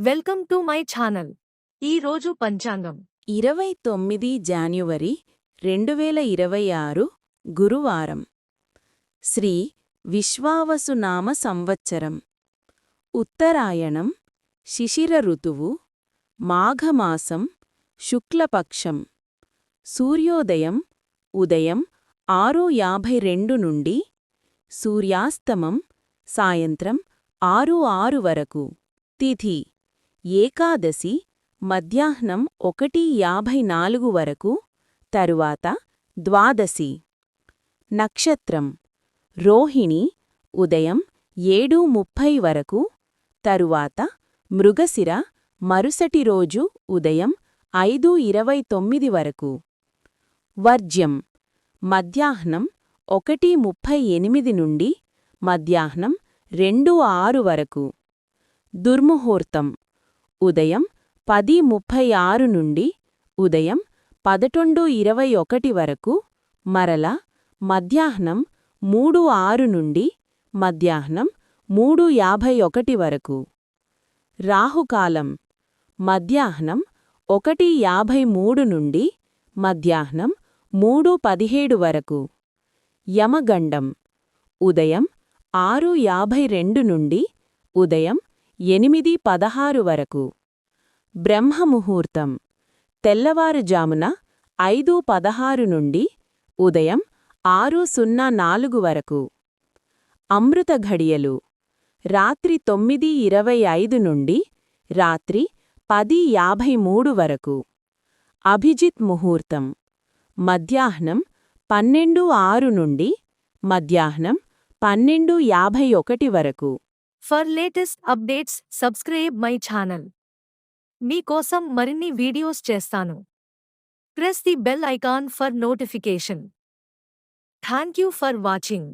Welcome to my channel. ఈ రోజు పంచాంగం 29 జాన్యువరి 2026 గురువారం. శ్రీ విశ్వావసునామ సంవత్సరం. ఉత్తరాయణం, శిశిర ఋతువు, మాఘమాసం, శుక్లపక్షం. సూర్యోదయం ఉదయం 6:52 నుండి, సూర్యాస్తమం సాయంత్రం 6:06 వరకు. తిథి ఏకాదశి మధ్యాహ్నం 1:54 వరకు, తరువాత ద్వాదశి. నక్షత్రం రోహిణి ఉదయం 7:30 వరకు, తరువాత మృగశిర మరుసటి రోజు ఉదయం 5:29 వరకు. వర్జ్యం మధ్యాహ్నం 1:38 నుండి మధ్యాహ్నం 2:06 వరకు. దుర్ముహూర్తం ఉదయం 10:36 నుండి ఉదయం 11:21 వరకు, మరల మధ్యాహ్నం 3:06 నుండి మధ్యాహ్నం 3:51 వరకు. రాహుకాలం మధ్యాహ్నం 1:53 నుండి మధ్యాహ్నం 3:17 వరకు. యమగండం ఉదయం 6:52 నుండి ఉదయం 8:16 వరకు. బ్రహ్మముహూర్తం తెల్లవారుజామున 5:16 నుండి ఉదయం 6:04 వరకు. అమృత ఘడియలు రాత్రి 9:25 నుండి రాత్రి 10:53 వరకు. అభిజిత్ ముహూర్తం మధ్యాహ్నం 12:06 నుండి మధ్యాహ్నం 12:51 వరకు. For latest updates subscribe my channel. మీకోసం మరిన్ని వీడియోస్ చేస్తాను. Press the bell icon for notification. Thank you for watching.